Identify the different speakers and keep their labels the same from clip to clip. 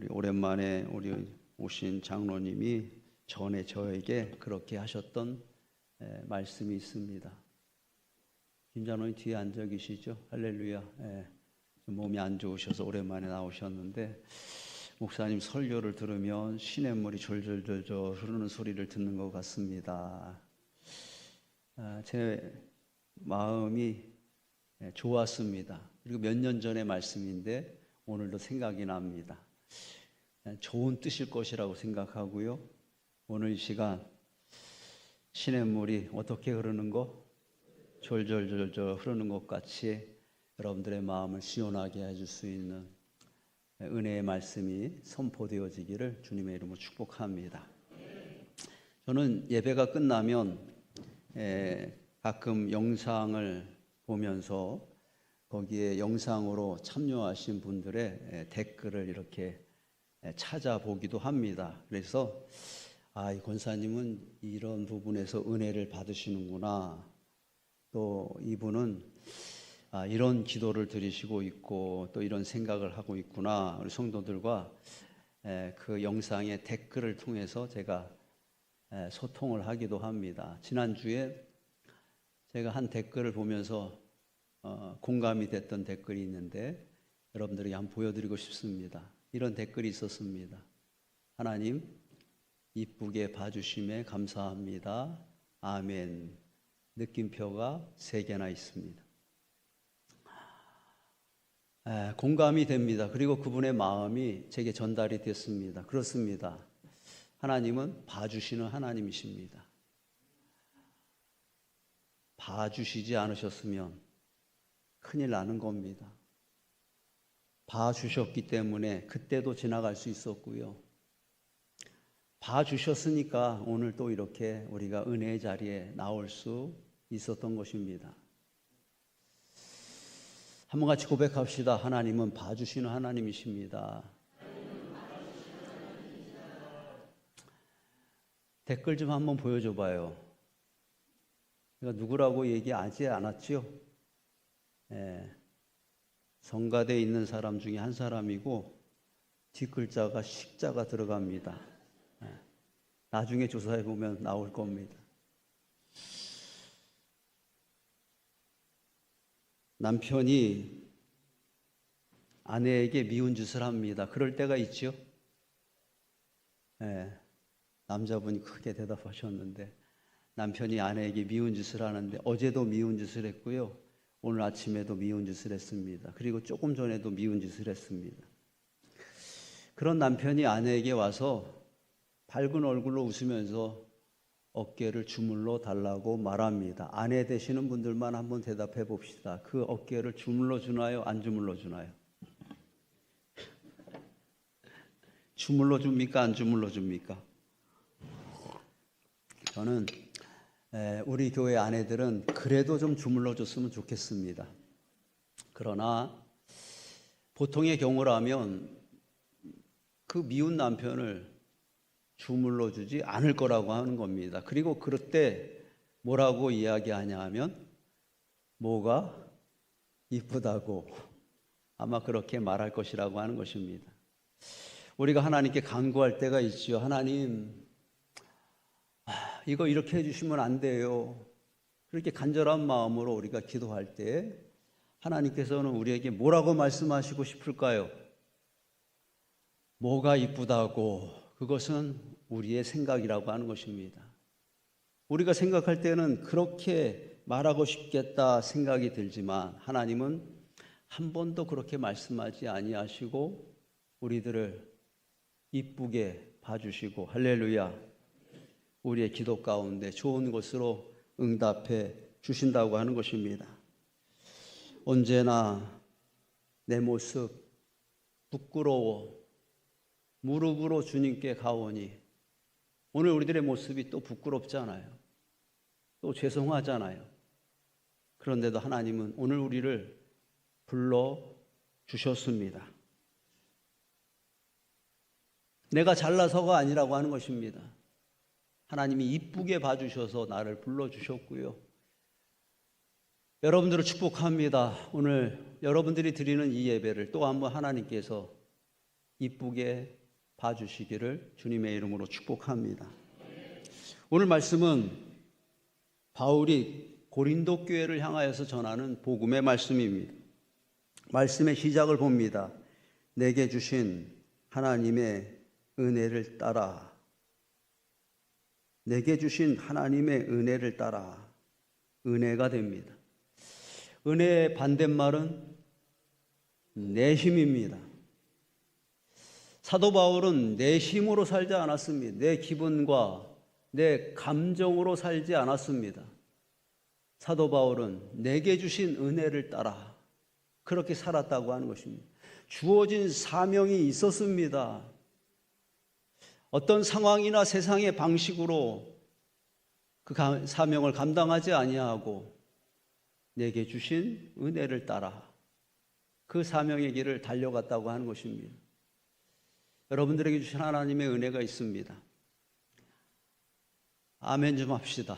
Speaker 1: 우리 오랜만에 우리 오신 장로님이 전에 저에게 그렇게 하셨던 말씀이 있습니다. 김 장로님 뒤에 앉아 계시죠? 할렐루야. 좀 몸이 안 좋으셔서 오랜만에 나오셨는데 목사님 설교를 들으면 시냇물이 졸졸졸졸 흐르는 소리를 듣는 것 같습니다. 제 마음이 좋았습니다. 그리고 몇 년 전의 말씀인데 오늘도 생각이 납니다. 좋은 뜻일 것이라고 생각하고요. 오늘 이 시간 시냇물이 어떻게 흐르는 것? 졸졸졸졸 흐르는 것 같이 여러분들의 마음을 시원하게 해줄 수 있는 은혜의 말씀이 선포되어지기를 주님의 이름으로 축복합니다. 저는 예배가 끝나면 가끔 영상을 보면서 거기에 영상으로 참여하신 분들의 댓글을 이렇게 찾아보기도 합니다. 그래서 이 권사님은 이런 부분에서 은혜를 받으시는구나. 또 이분은 이런 기도를 드리시고 있고 또 이런 생각을 하고 있구나. 우리 성도들과 그 영상의 댓글을 통해서 제가 소통을 하기도 합니다. 지난주에 제가 한 댓글을 보면서 공감이 됐던 댓글이 있는데 여러분들에게 한번 보여드리고 싶습니다. 이런 댓글이 있었습니다. 하나님 이쁘게 봐주심에 감사합니다. 아멘. 느낌표가 3개나 있습니다. 공감이 됩니다. 그리고 그분의 마음이 제게 전달이 됐습니다. 그렇습니다. 하나님은 봐주시는 하나님이십니다. 봐주시지 않으셨으면 큰일 나는 겁니다. 봐주셨기 때문에 그때도 지나갈 수 있었고요. 봐주셨으니까 오늘 또 이렇게 우리가 은혜의 자리에 나올 수 있었던 것입니다. 한번 같이 고백합시다. 하나님은 봐주시는 하나님이십니다. 댓글 좀 한번 보여줘 봐요. 제가 누구라고 얘기하지 않았죠? 성가대에 있는 사람 중에 한 사람이고 뒷글자가 식자가 들어갑니다. 나중에 조사해 보면 나올 겁니다. 남편이 아내에게 미운 짓을 합니다. 그럴 때가 있죠? 남자분이 크게 대답하셨는데 남편이 아내에게 미운 짓을 하는데 어제도 미운 짓을 했고요. 오늘 아침에도 미운 짓을 했습니다. 그리고 조금 전에도 미운 짓을 했습니다. 그런 남편이 아내에게 와서 밝은 얼굴로 웃으면서 어깨를 주물러 달라고 말합니다. 아내 되시는 분들만 한번 대답해 봅시다. 그 어깨를 주물러 주나요? 안 주물러 주나요? 주물러 줍니까? 안 주물러 줍니까? 저는 우리 교회 아내들은 그래도 좀 주물러 줬으면 좋겠습니다. 그러나 보통의 경우라면 그 미운 남편을 주물러 주지 않을 거라고 하는 겁니다. 그리고 그럴 때 뭐라고 이야기하냐 하면 뭐가 이쁘다고 아마 그렇게 말할 것이라고 하는 것입니다. 우리가 하나님께 간구할 때가 있죠. 하나님 이거 이렇게 해주시면 안 돼요. 그렇게 간절한 마음으로 우리가 기도할 때 하나님께서는 우리에게 뭐라고 말씀하시고 싶을까요? 뭐가 이쁘다고 그것은 우리의 생각이라고 하는 것입니다. 우리가 생각할 때는 그렇게 말하고 싶겠다 생각이 들지만 하나님은 한 번도 그렇게 말씀하지 아니하시고 우리들을 이쁘게 봐주시고 할렐루야 우리의 기도 가운데 좋은 것으로 응답해 주신다고 하는 것입니다. 언제나 내 모습 부끄러워 무릎으로 주님께 가오니 오늘 우리들의 모습이 또 부끄럽잖아요. 또 죄송하잖아요. 그런데도 하나님은 오늘 우리를 불러주셨습니다. 내가 잘나서가 아니라고 하는 것입니다. 하나님이 이쁘게 봐주셔서 나를 불러주셨고요. 여러분들을 축복합니다. 오늘 여러분들이 드리는 이 예배를 또 한번 하나님께서 이쁘게 봐주시기를 주님의 이름으로 축복합니다. 오늘 말씀은 바울이 고린도 교회를 향하여서 전하는 복음의 말씀입니다. 말씀의 시작을 봅니다. 내게 주신 하나님의 은혜를 따라, 내게 주신 하나님의 은혜를 따라 은혜가 됩니다. 은혜의 반대말은 내심입니다. 사도 바울은 내심으로 살지 않았습니다. 내 기분과 내 감정으로 살지 않았습니다. 사도 바울은 내게 주신 은혜를 따라 그렇게 살았다고 하는 것입니다. 주어진 사명이 있었습니다. 어떤 상황이나 세상의 방식으로 그 사명을 감당하지 아니하고 내게 주신 은혜를 따라 그 사명의 길을 달려갔다고 하는 것입니다. 여러분들에게 주신 하나님의 은혜가 있습니다. 아멘 좀 합시다.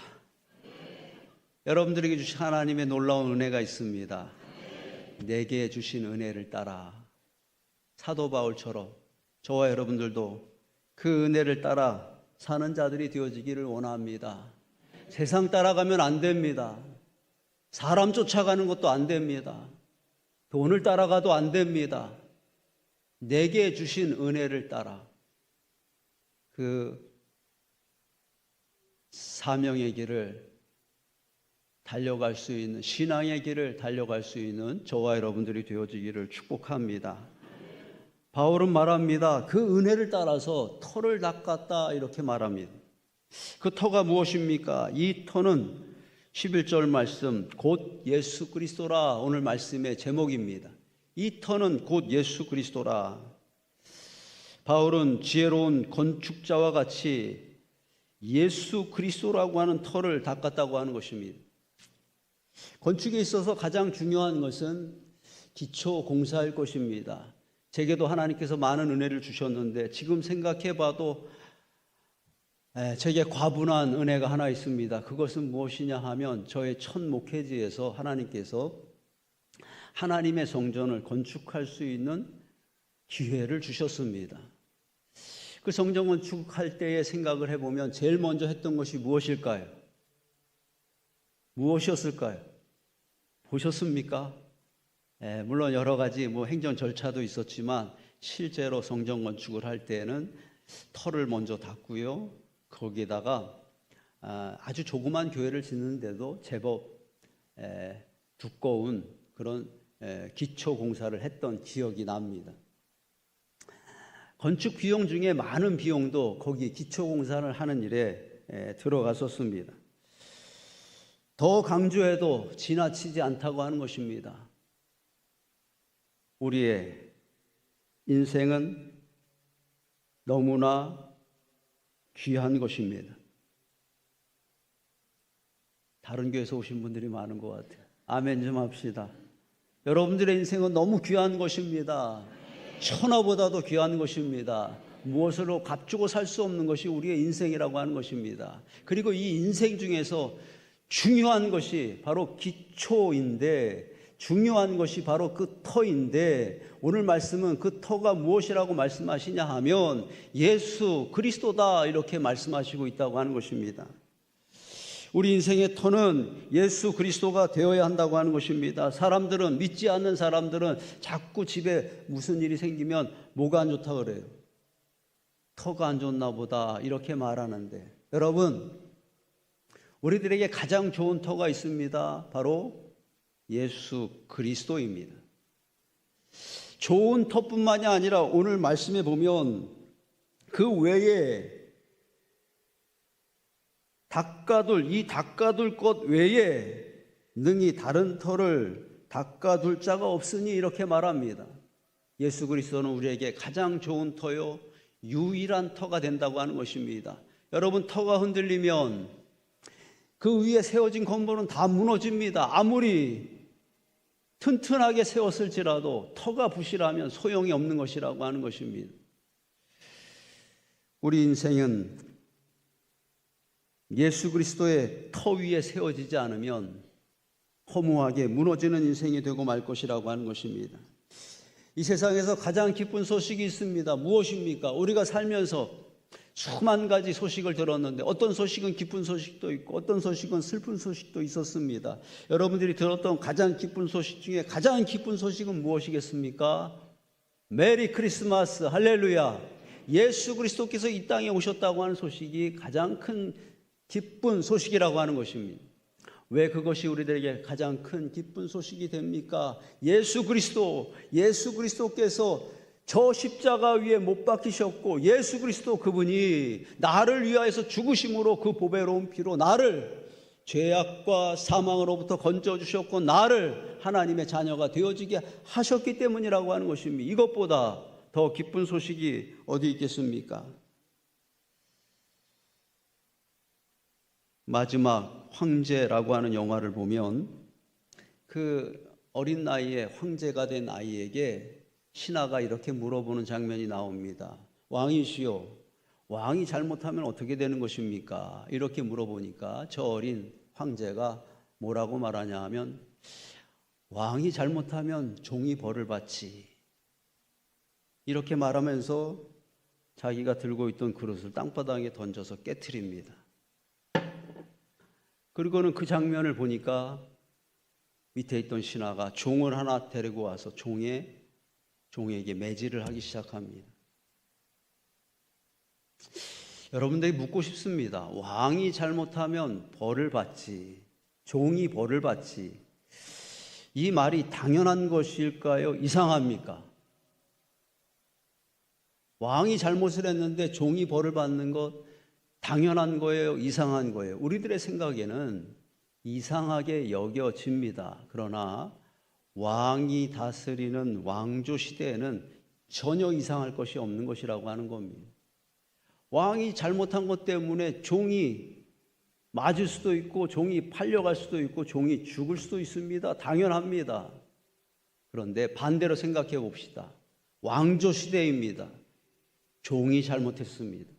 Speaker 1: 여러분들에게 주신 하나님의 놀라운 은혜가 있습니다. 내게 주신 은혜를 따라 사도 바울처럼 저와 여러분들도 그 은혜를 따라 사는 자들이 되어지기를 원합니다. 세상 따라가면 안 됩니다. 사람 쫓아가는 것도 안 됩니다. 돈을 따라가도 안 됩니다. 내게 주신 은혜를 따라 그 사명의 길을 달려갈 수 있는, 신앙의 길을 달려갈 수 있는 저와 여러분들이 되어지기를 축복합니다. 바울은 말합니다. 그 은혜를 따라서 터를 닦았다 이렇게 말합니다. 그 터가 무엇입니까? 이 터는 11절 말씀 곧 예수 그리스도라 오늘 말씀의 제목입니다. 이 터는 곧 예수 그리스도라. 바울은 지혜로운 건축자와 같이 예수 그리스도라고 하는 터를 닦았다고 하는 것입니다. 건축에 있어서 가장 중요한 것은 기초 공사일 것입니다. 제게도 하나님께서 많은 은혜를 주셨는데 지금 생각해 봐도 제게 과분한 은혜가 하나 있습니다. 그것은 무엇이냐 하면 저의 첫 목회지에서 하나님께서 하나님의 성전을 건축할 수 있는 기회를 주셨습니다. 그 성전 건축할 때의 생각을 해보면 제일 먼저 했던 것이 무엇일까요? 무엇이었을까요? 보셨습니까? 물론 여러 가지 행정 절차도 있었지만 실제로 성전 건축을 할 때는 터를 먼저 닦고요. 거기에다가 아주 조그만 교회를 짓는데도 제법 두꺼운 그런 기초 공사를 했던 기억이 납니다. 건축 비용 중에 많은 비용도 거기 기초 공사를 하는 일에 들어갔었습니다. 더 강조해도 지나치지 않다고 하는 것입니다. 우리의 인생은 너무나 귀한 것입니다. 다른 교회에서 오신 분들이 많은 것 같아요. 아멘 좀 합시다. 여러분들의 인생은 너무 귀한 것입니다. 천하보다도 귀한 것입니다. 무엇으로 값주고 살 수 없는 것이 우리의 인생이라고 하는 것입니다. 그리고 이 인생 중에서 중요한 것이 바로 기초인데, 중요한 것이 바로 그 터인데, 오늘 말씀은 그 터가 무엇이라고 말씀하시냐 하면 예수 그리스도다 이렇게 말씀하시고 있다고 하는 것입니다. 우리 인생의 터는 예수 그리스도가 되어야 한다고 하는 것입니다. 사람들은, 믿지 않는 사람들은 자꾸 집에 무슨 일이 생기면 뭐가 안 좋다 그래요. 터가 안 좋나 보다 이렇게 말하는데, 여러분, 우리들에게 가장 좋은 터가 있습니다. 바로 예수 그리스도입니다. 좋은 터뿐만이 아니라 오늘 말씀에 보면 그 외에 이 닦아둘 것 외에 능히 다른 터를 닦아둘 자가 없으니 이렇게 말합니다. 예수 그리스도는 우리에게 가장 좋은 터요, 유일한 터가 된다고 하는 것입니다. 여러분, 터가 흔들리면 그 위에 세워진 건물은 다 무너집니다. 아무리 튼튼하게 세웠을지라도 터가 부실하면 소용이 없는 것이라고 하는 것입니다. 우리 인생은 예수 그리스도의 터 위에 세워지지 않으면 허무하게 무너지는 인생이 되고 말 것이라고 하는 것입니다. 이 세상에서 가장 기쁜 소식이 있습니다. 무엇입니까? 우리가 살면서 수만 가지 소식을 들었는데 어떤 소식은 기쁜 소식도 있고 어떤 소식은 슬픈 소식도 있었습니다. 여러분들이 들었던 가장 기쁜 소식 중에 가장 기쁜 소식은 무엇이겠습니까? 메리 크리스마스, 할렐루야. 예수 그리스도께서 이 땅에 오셨다고 하는 소식이 가장 큰 기쁜 소식이라고 하는 것입니다. 왜 그것이 우리들에게 가장 큰 기쁜 소식이 됩니까? 예수 그리스도께서 저 십자가 위에 못 박히셨고 예수 그리스도 그분이 나를 위하여서 죽으심으로 그 보배로운 피로 나를 죄악과 사망으로부터 건져주셨고 나를 하나님의 자녀가 되어지게 하셨기 때문이라고 하는 것입니다. 이것보다 더 기쁜 소식이 어디 있겠습니까? 마지막 황제라고 하는 영화를 보면 그 어린 나이에 황제가 된 아이에게 신하가 이렇게 물어보는 장면이 나옵니다. 왕이시여, 왕이 잘못하면 어떻게 되는 것입니까? 이렇게 물어보니까 저 어린 황제가 뭐라고 말하냐 하면 왕이 잘못하면 종이 벌을 받지. 이렇게 말하면서 자기가 들고 있던 그릇을 땅바닥에 던져서 깨트립니다. 그리고는 그 장면을 보니까 밑에 있던 신하가 종을 하나 데리고 와서 종에게 매질을 하기 시작합니다. 여러분들이 묻고 싶습니다. 왕이 잘못하면 벌을 받지, 종이 벌을 받지. 이 말이 당연한 것일까요? 이상합니까? 왕이 잘못을 했는데 종이 벌을 받는 것 당연한 거예요? 이상한 거예요? 우리들의 생각에는 이상하게 여겨집니다. 그러나 왕이 다스리는 왕조 시대에는 전혀 이상할 것이 없는 것이라고 하는 겁니다. 왕이 잘못한 것 때문에 종이 맞을 수도 있고 종이 팔려갈 수도 있고 종이 죽을 수도 있습니다. 당연합니다. 그런데 반대로 생각해 봅시다. 왕조 시대입니다. 종이 잘못했습니다.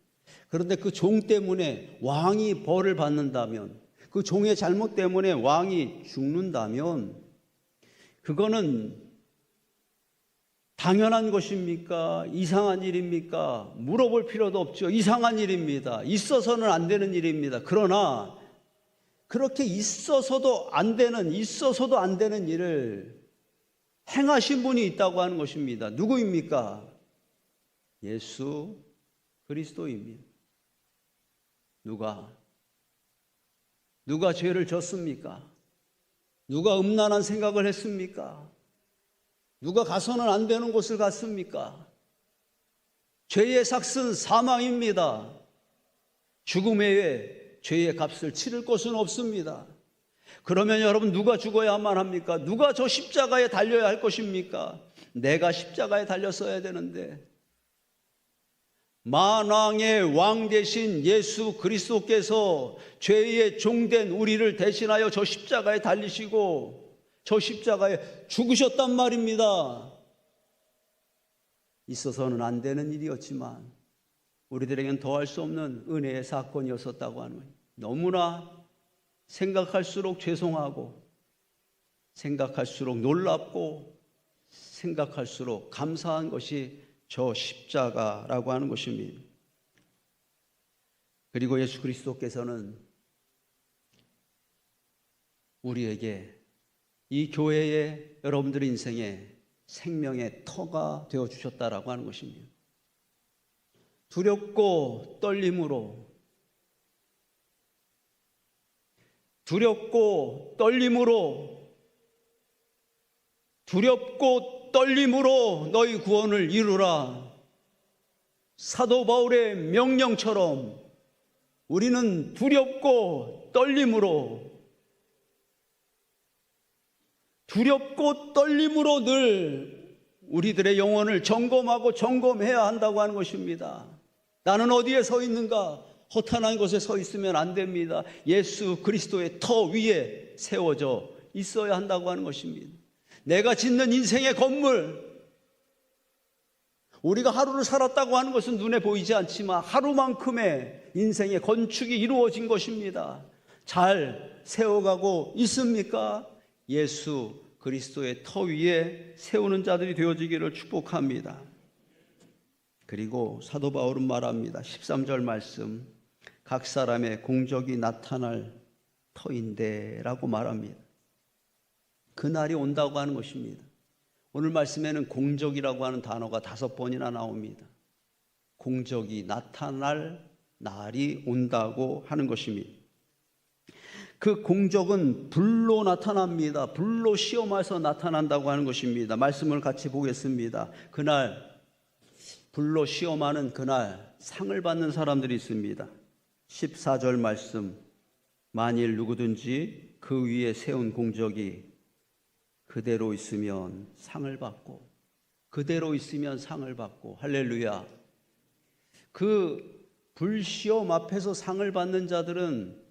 Speaker 1: 그런데 그 종 때문에 왕이 벌을 받는다면, 그 종의 잘못 때문에 왕이 죽는다면 그거는 당연한 것입니까? 이상한 일입니까? 물어볼 필요도 없죠. 이상한 일입니다. 있어서는 안 되는 일입니다. 그러나 그렇게 있어서도 안 되는 일을 행하신 분이 있다고 하는 것입니다. 누구입니까? 예수 그리스도입니다. 누가 죄를 졌습니까? 누가 음란한 생각을 했습니까? 누가 가서는 안 되는 곳을 갔습니까? 죄의 삭은 사망입니다. 죽음 외에 죄의 값을 치를 곳은 없습니다. 그러면 여러분 누가 죽어야만 합니까? 누가 저 십자가에 달려야 할 것입니까? 내가 십자가에 달렸어야 되는데 만왕의 왕 되신 예수 그리스도께서 죄의 종된 우리를 대신하여 저 십자가에 달리시고 저 십자가에 죽으셨단 말입니다. 있어서는 안 되는 일이었지만 우리들에겐 더할 수 없는 은혜의 사건이었었다고 하는 거예요. 너무나 생각할수록 죄송하고 생각할수록 놀랍고 생각할수록 감사한 것이 저 십자가라고 하는 것입니다. 그리고 예수 그리스도께서는 우리에게 이 교회의 여러분들의 인생에 생명의 터가 되어주셨다라고 하는 것입니다. 두렵고 떨림으로 너희 구원을 이루라. 사도 바울의 명령처럼 우리는 두렵고 떨림으로 늘 우리들의 영혼을 점검해야 한다고 하는 것입니다. 나는 어디에 서 있는가? 허탄한 곳에 서 있으면 안 됩니다. 예수 그리스도의 터 위에 세워져 있어야 한다고 하는 것입니다. 내가 짓는 인생의 건물, 우리가 하루를 살았다고 하는 것은 눈에 보이지 않지만 하루만큼의 인생의 건축이 이루어진 것입니다. 잘 세워가고 있습니까? 예수 그리스도의 터 위에 세우는 자들이 되어지기를 축복합니다. 그리고 사도 바울은 말합니다. 13절 말씀, 각 사람의 공적이 나타날 터인데 라고 말합니다. 그날이 온다고 하는 것입니다. 오늘 말씀에는 공적이라고 하는 단어가 5번이나 나옵니다. 공적이 나타날 날이 온다고 하는 것입니다. 그 공적은 불로 나타납니다. 불로 시험해서 나타난다고 하는 것입니다. 말씀을 같이 보겠습니다. 그날 불로 시험하는 그날 상을 받는 사람들이 있습니다. 14절 말씀, 만일 누구든지 그 위에 세운 공적이 그대로 있으면 상을 받고, 그대로 있으면 상을 받고, 할렐루야. 그 불시험 앞에서 상을 받는 자들은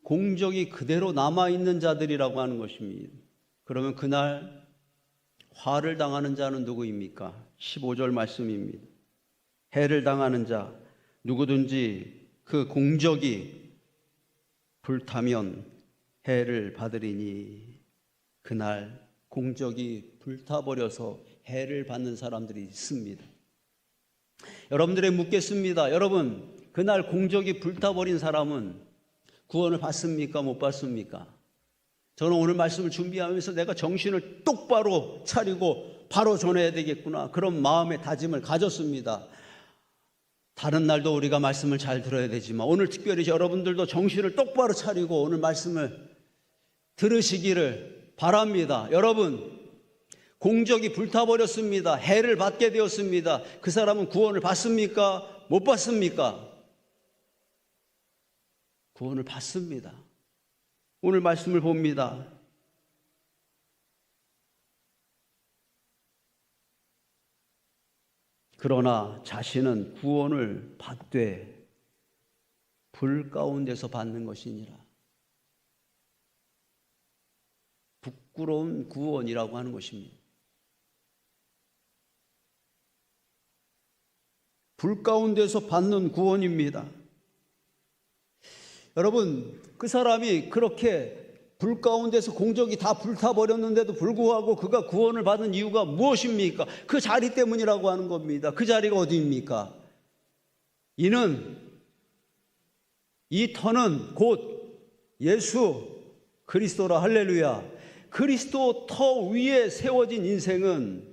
Speaker 1: 공적이 그대로 남아있는 자들이라고 하는 것입니다. 그러면 그날 화를 당하는 자는 누구입니까? 15절 말씀입니다. 해를 당하는 자, 누구든지 그 공적이 불타면 해를 받으리니, 그날 공적이 불타버려서 해를 받는 사람들이 있습니다. 여러분들에게 묻겠습니다. 여러분, 그날 공적이 불타버린 사람은 구원을 받습니까? 못 받습니까? 저는 오늘 말씀을 준비하면서 내가 정신을 똑바로 차리고 바로 전해야 되겠구나, 그런 마음의 다짐을 가졌습니다. 다른 날도 우리가 말씀을 잘 들어야 되지만 오늘 특별히 여러분들도 정신을 똑바로 차리고 오늘 말씀을 들으시기를 바랍니다. 여러분, 공적이 불타버렸습니다. 해를 받게 되었습니다. 그 사람은 구원을 받습니까? 못 받습니까? 구원을 받습니다. 오늘 말씀을 봅니다. 그러나 자신은 구원을 받되 불 가운데서 받는 것이니라. 부끄러운 구원이라고 하는 것입니다. 불 가운데서 받는 구원입니다. 여러분, 그 사람이 그렇게 불 가운데서 공적이 다 불타버렸는데도 불구하고 그가 구원을 받은 이유가 무엇입니까? 그 자리 때문이라고 하는 겁니다. 그 자리가 어디입니까? 이 터는 곧 예수 그리스도라. 할렐루야. 그리스도 터 위에 세워진 인생은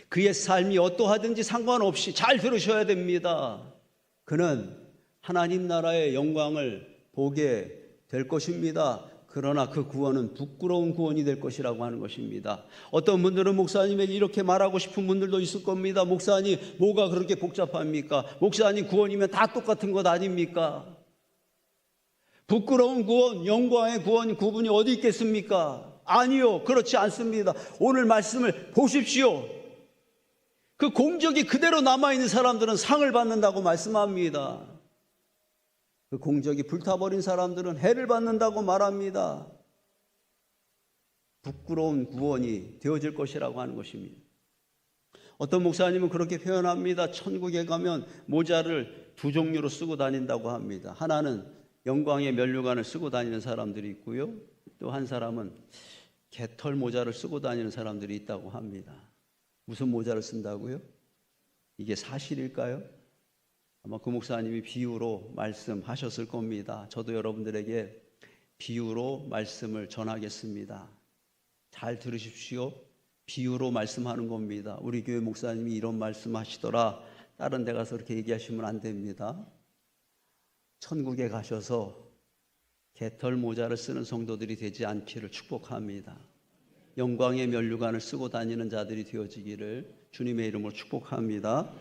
Speaker 1: 그의 삶이 어떠하든지 상관없이 잘 들으셔야 됩니다. 그는 하나님 나라의 영광을 보게 될 것입니다. 그러나 그 구원은 부끄러운 구원이 될 것이라고 하는 것입니다. 어떤 분들은 목사님에게 이렇게 말하고 싶은 분들도 있을 겁니다. 목사님, 뭐가 그렇게 복잡합니까? 목사님, 구원이면 다 똑같은 것 아닙니까? 부끄러운 구원, 영광의 구원, 구분이 어디 있겠습니까? 아니요, 그렇지 않습니다. 오늘 말씀을 보십시오. 그 공적이 그대로 남아있는 사람들은 상을 받는다고 말씀합니다. 그 공적이 불타버린 사람들은 해를 받는다고 말합니다. 부끄러운 구원이 되어질 것이라고 하는 것입니다. 어떤 목사님은 그렇게 표현합니다. 천국에 가면 모자를 2종류로 쓰고 다닌다고 합니다. 하나는 영광의 면류관을 쓰고 다니는 사람들이 있고요, 또 한 사람은 개털 모자를 쓰고 다니는 사람들이 있다고 합니다. 무슨 모자를 쓴다고요? 이게 사실일까요? 아마 그 목사님이 비유로 말씀하셨을 겁니다. 저도 여러분들에게 비유로 말씀을 전하겠습니다. 잘 들으십시오. 비유로 말씀하는 겁니다. 우리 교회 목사님이 이런 말씀하시더라, 다른 데 가서 그렇게 얘기하시면 안 됩니다. 천국에 가셔서 개털 모자를 쓰는 성도들이 되지 않기를 축복합니다. 영광의 면류관을 쓰고 다니는 자들이 되어지기를 주님의 이름으로 축복합니다.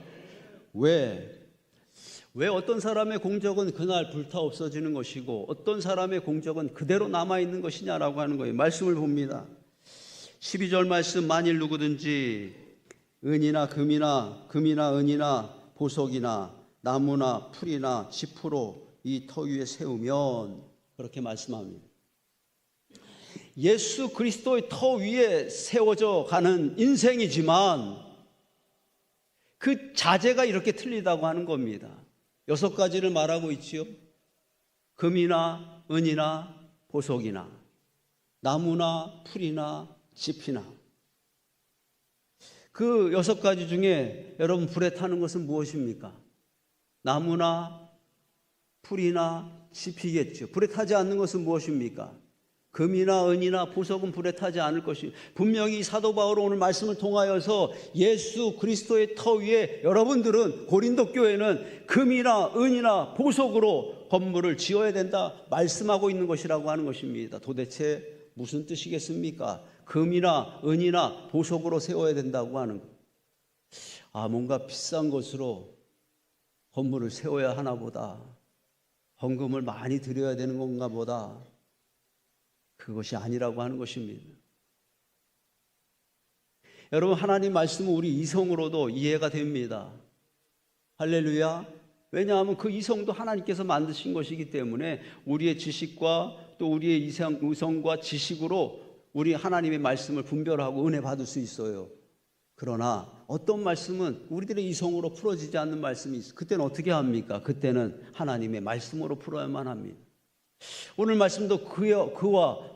Speaker 1: 왜 어떤 사람의 공적은 그날 불타 없어지는 것이고 어떤 사람의 공적은 그대로 남아있는 것이냐라고 하는 거예요. 말씀을 봅니다. 12절 말씀, 만일 누구든지 은이나 금이나 은이나 보석이나 나무나 풀이나 지푸로 이 터 위에 세우면, 그렇게 말씀합니다. 예수 그리스도의 터 위에 세워져 가는 인생이지만 그 자재가 이렇게 틀리다고 하는 겁니다. 6가지를 말하고 있지요. 금이나 은이나 보석이나. 나무나 풀이나 짚이나. 그 6가지 중에 여러분 불에 타는 것은 무엇입니까? 나무나 풀이나 짚이겠죠. 불에 타지 않는 것은 무엇입니까? 금이나 은이나 보석은 불에 타지 않을 것이. 분명히 사도 바울은 오늘 말씀을 통하여서 예수 그리스도의 터 위에 여러분들은 고린도 교회는 금이나 은이나 보석으로 건물을 지어야 된다 말씀하고 있는 것이라고 하는 것입니다. 도대체 무슨 뜻이겠습니까? 금이나 은이나 보석으로 세워야 된다고 하는 것. 뭔가 비싼 것으로 건물을 세워야 하나 보다. 헌금을 많이 드려야 되는 건가 보다. 그것이 아니라고 하는 것입니다. 여러분, 하나님 말씀은 우리 이성으로도 이해가 됩니다. 할렐루야. 왜냐하면 그 이성도 하나님께서 만드신 것이기 때문에 우리의 지식과 또 우리의 이성과 지식으로 우리 하나님의 말씀을 분별하고 은혜 받을 수 있어요. 그러나 어떤 말씀은 우리들의 이성으로 풀어지지 않는 말씀이 있어요. 그때는 어떻게 합니까? 그때는 하나님의 말씀으로 풀어야만 합니다. 오늘 말씀도 그와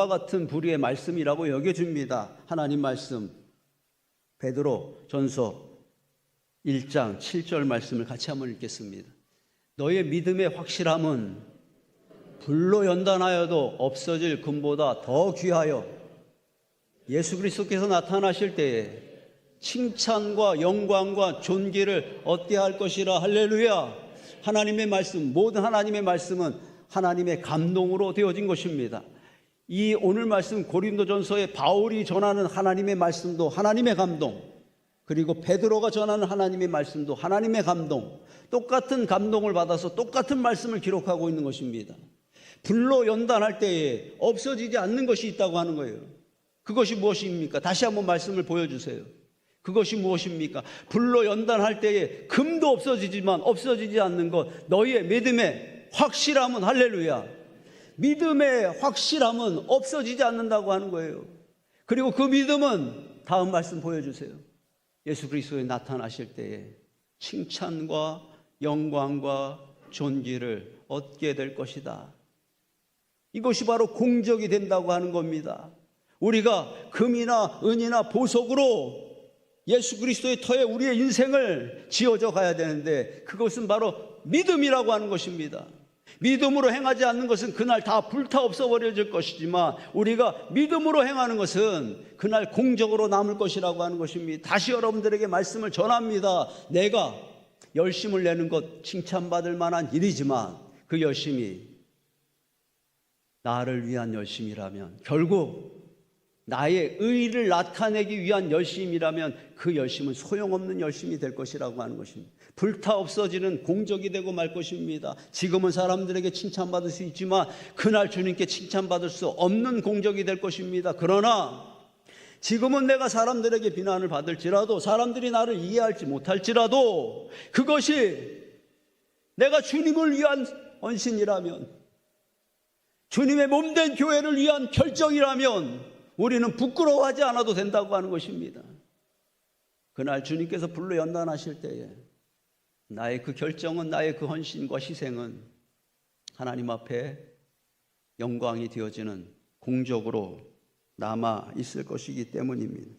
Speaker 1: 같은 부류의 말씀이라고 여겨줍니다. 하나님 말씀 베드로 전서 1장 7절 말씀을 같이 한번 읽겠습니다. 너의 믿음의 확실함은 불로 연단하여도 없어질 금보다 더 귀하여 예수 그리스도께서 나타나실 때에 칭찬과 영광과 존귀를 얻게 할 것이라. 할렐루야. 하나님의 말씀, 모든 하나님의 말씀은 하나님의 감동으로 되어진 것입니다. 이 오늘 말씀 고린도전서에 바울이 전하는 하나님의 말씀도 하나님의 감동, 그리고 베드로가 전하는 하나님의 말씀도 하나님의 감동, 똑같은 감동을 받아서 똑같은 말씀을 기록하고 있는 것입니다. 불로 연단할 때에 없어지지 않는 것이 있다고 하는 거예요. 그것이 무엇입니까? 다시 한번 말씀을 보여주세요. 그것이 무엇입니까? 불로 연단할 때에 금도 없어지지만 없어지지 않는 것, 너희의 믿음의 확실함은, 할렐루야, 믿음의 확실함은 없어지지 않는다고 하는 거예요. 그리고 그 믿음은 다음 말씀 보여주세요. 예수 그리스도에 나타나실 때에 칭찬과 영광과 존귀를 얻게 될 것이다. 이것이 바로 공적이 된다고 하는 겁니다. 우리가 금이나 은이나 보석으로 예수 그리스도의 터에 우리의 인생을 지어져 가야 되는데 그것은 바로 믿음이라고 하는 것입니다. 믿음으로 행하지 않는 것은 그날 다 불타 없어버려질 것이지만 우리가 믿음으로 행하는 것은 그날 공적으로 남을 것이라고 하는 것입니다. 다시 여러분들에게 말씀을 전합니다. 내가 열심을 내는 것 칭찬받을 만한 일이지만 그 열심이 나를 위한 열심이라면, 결국 나의 의의를 나타내기 위한 열심이라면 그 열심은 소용없는 열심이 될 것이라고 하는 것입니다. 불타 없어지는 공적이 되고 말 것입니다. 지금은 사람들에게 칭찬받을 수 있지만 그날 주님께 칭찬받을 수 없는 공적이 될 것입니다. 그러나 지금은 내가 사람들에게 비난을 받을지라도, 사람들이 나를 이해할지 못할지라도, 그것이 내가 주님을 위한 헌신이라면, 주님의 몸된 교회를 위한 결정이라면 우리는 부끄러워하지 않아도 된다고 하는 것입니다. 그날 주님께서 불로 연단하실 때에 나의 그 결정은, 나의 그 헌신과 희생은 하나님 앞에 영광이 되어지는 공적으로 남아 있을 것이기 때문입니다.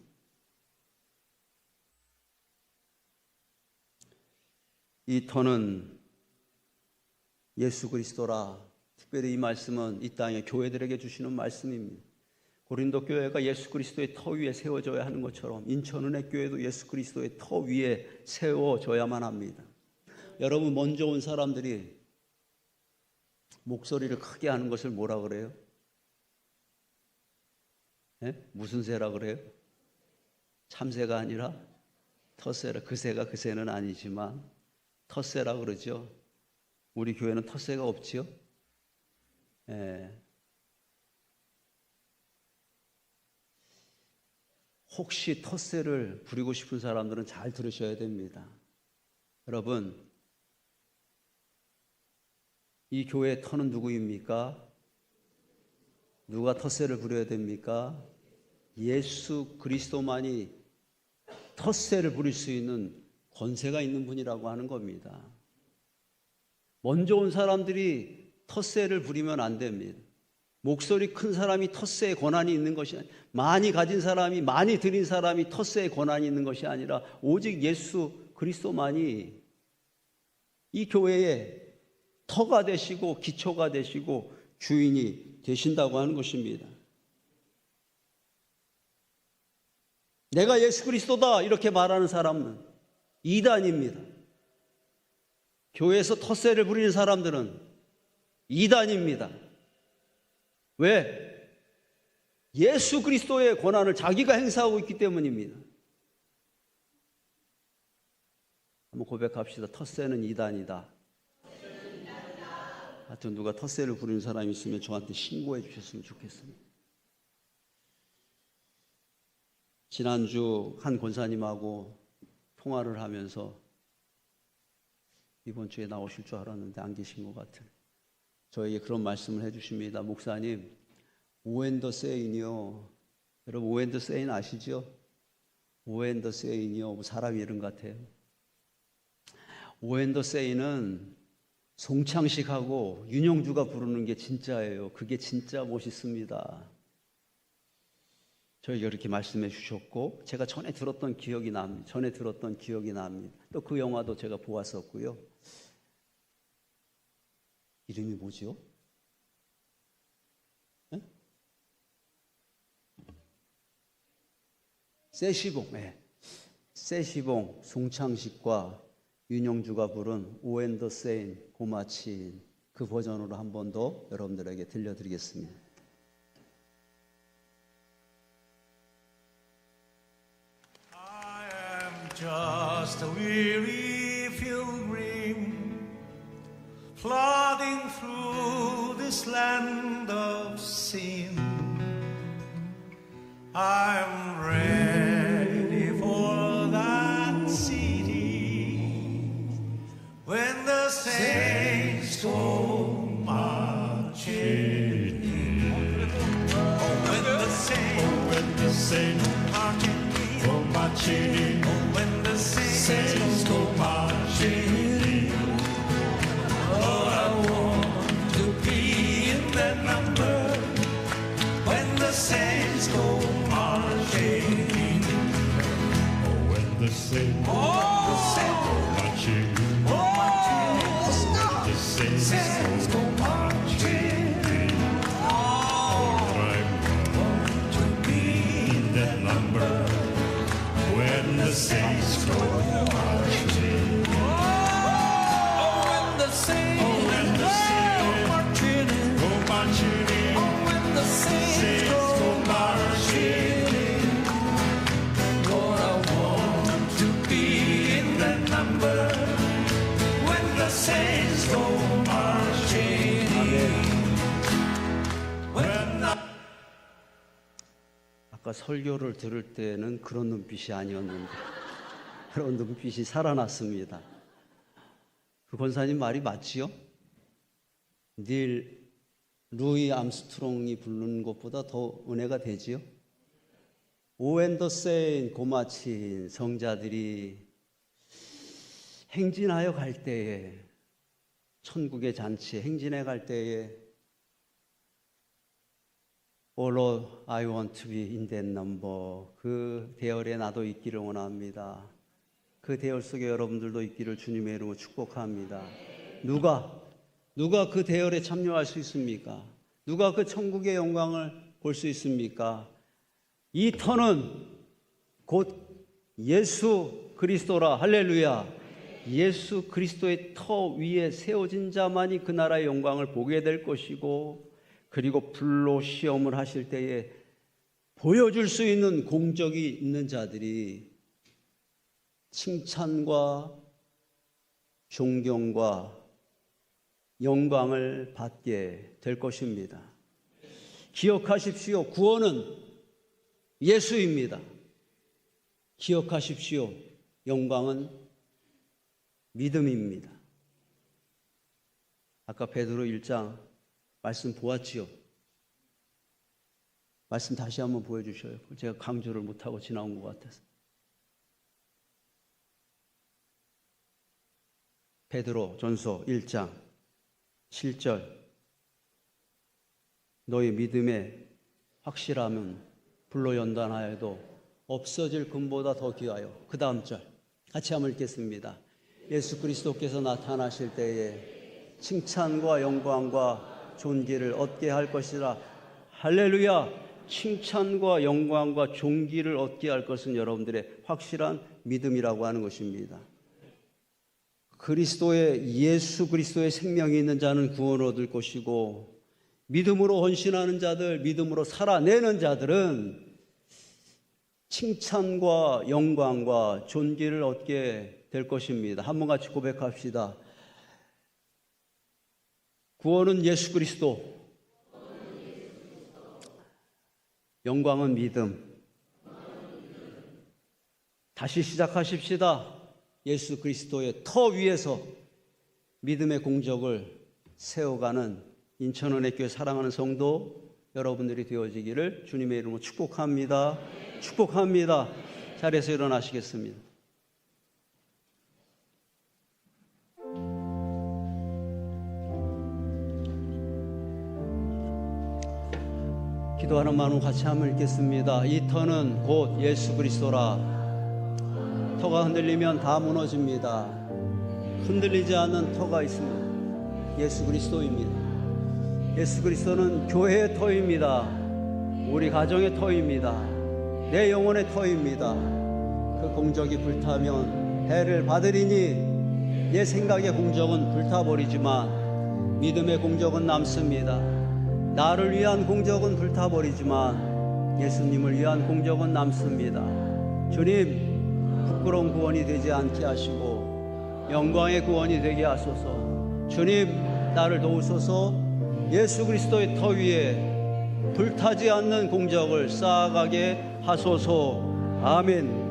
Speaker 1: 이 터는 예수 그리스도라. 특별히 이 말씀은 이 땅의 교회들에게 주시는 말씀입니다. 고린도 교회가 예수 그리스도의 터 위에 세워져야 하는 것처럼 인천은혜 교회도 예수 그리스도의 터 위에 세워져야만 합니다. 여러분, 먼저 온 사람들이 목소리를 크게 하는 것을 뭐라 그래요? 무슨 새라 그래요? 참새가 아니라 텃새라. 그 새가 그 새는 아니지만 텃새라 그러죠. 우리 교회는 텃새가 없지요? 혹시 텃새를 부리고 싶은 사람들은 잘 들으셔야 됩니다. 여러분, 이 교회의 터는 누구입니까? 누가 텃새를 부려야 됩니까? 예수 그리스도만이 텃새를 부릴 수 있는 권세가 있는 분이라고 하는 겁니다. 먼저 온 사람들이 텃새를 부리면 안 됩니다. 목소리 큰 사람이 텃세에 권한이 있는 것이 아니라, 많이 가진 사람이, 많이 드린 사람이 텃세에 권한이 있는 것이 아니라 오직 예수 그리스도만이 이 교회의 터가 되시고 기초가 되시고 주인이 되신다고 하는 것입니다. 내가 예수 그리스도다 이렇게 말하는 사람은 이단입니다. 교회에서 텃세를 부리는 사람들은 이단입니다. 왜? 예수 그리스도의 권한을 자기가 행사하고 있기 때문입니다. 한번 고백합시다. 텃세는 이단이다. 하여튼 누가 텃세를 부리는 사람이 있으면 저한테 신고해 주셨으면 좋겠습니다. 지난주 한 권사님하고 통화를 하면서 이번 주에 나오실 줄 알았는데 안 계신 것 같아요. 저에게 그런 말씀을 해주십니다. 목사님, 오앤더 세인이요. 여러분 오앤더 세인 아시죠? 오앤더 세인이요. 사람 이름 같아요. 오앤더 세인은 송창식하고 윤영주가 부르는 게 진짜예요. 그게 진짜 멋있습니다. 저에게 이렇게 말씀해 주셨고 제가 전에 들었던 기억이 납니다. 또 그 영화도 제가 보았었고요. 이름이 뭐죠? 네? 세시봉. 네. 세시봉, 송창식과 윤영주가 부른 오앤더 세인, 고마치인 그 버전으로 한 번 더 여러분들에게 들려드리겠습니다.
Speaker 2: I am just a weary pilgrim plodding through this land of sin. I'm ready for that city when the saints go marching in. Oh, when the saints marching in. Oh, when the saints go marching in. Lord, I want to be in that number when the saints go marching in.
Speaker 3: Oh, when the saints go marching in. The saints go marching in. Lord, I want to be in that number when the saints go marching in.
Speaker 2: When the saints go marching in.
Speaker 3: Go marching in.
Speaker 2: When the saints go marching in. Lord, I want to be in that number when the saints go marching in.
Speaker 1: 아까 설교를 들을 때는 그런 눈빛이 아니었는데 그런 눈빛이 살아났습니다. 그 권사님 말이 맞지요? 닐 루이 암스트롱이 부르는 것보다 더 은혜가 되지요? 오앤더 세인, 고마친 성자들이 행진하여 갈 때에, 천국의 잔치에 행진해 갈 때에 Oh Lord, I want to be in that number. 그 대열에 나도 있기를 원합니다. 그 대열 속에 여러분들도 있기를 주님의 이름으로 축복합니다. 누가 그 대열에 참여할 수 있습니까? 누가 그 천국의 영광을 볼 수 있습니까? 이 터는 곧 예수 그리스도라. 할렐루야. 예수 그리스도의 터 위에 세워진 자만이 그 나라의 영광을 보게 될 것이고, 그리고 불로 시험을 하실 때에 보여줄 수 있는 공적이 있는 자들이 칭찬과 존경과 영광을 받게 될 것입니다. 기억하십시오. 구원은 예수입니다. 기억하십시오. 영광은 믿음입니다. 아까 베드로 1장 말씀 보았지요? 말씀 다시 한번 보여주셔요. 제가 강조를 못하고 지나온 것 같아서. 베드로 전서 1장 7절. 너희 믿음의 확실함은 불로 연단하여도 없어질 금보다 더 귀하여. 그 다음 절 같이 한번 읽겠습니다. 예수 그리스도께서 나타나실 때에 칭찬과 영광과 존귀를 얻게 할 것이라. 할렐루야. 칭찬과 영광과 존귀를 얻게 할 것은 여러분들의 확실한 믿음이라고 하는 것입니다. 예수 그리스도의 생명이 있는 자는 구원을 얻을 것이고, 믿음으로 헌신하는 자들, 믿음으로 살아내는 자들은 칭찬과 영광과 존귀를 얻게 될 것입니다. 한번 같이 고백합시다. 구원은 예수 그리스도, 영광은 믿음. 다시 시작하십시다. 예수 그리스도의 터 위에서 믿음의 공적을 세워가는 인천은혜교회 사랑하는 성도 여러분들이 되어지기를 주님의 이름으로 축복합니다. 축복합니다. 자리에서 일어나시겠습니다. 기도하는 마음 같이 한번 읽겠습니다. 이 터는 곧 예수 그리스도라. 터가 흔들리면 다 무너집니다. 흔들리지 않는 터가 있습니다. 예수 그리스도입니다. 예수 그리스도는 교회의 터입니다. 우리 가정의 터입니다. 내 영혼의 터입니다. 그 공적이 불타면 해를 받으리니 내 생각의 공적은 불타버리지만 믿음의 공적은 남습니다. 나를 위한 공적은 불타버리지만 예수님을 위한 공적은 남습니다. 주님, 부끄러운 구원이 되지 않게 하시고 영광의 구원이 되게 하소서. 주님, 나를 도우소서. 예수 그리스도의 터 위에 불타지 않는 공적을 쌓아가게 하소서. 아멘.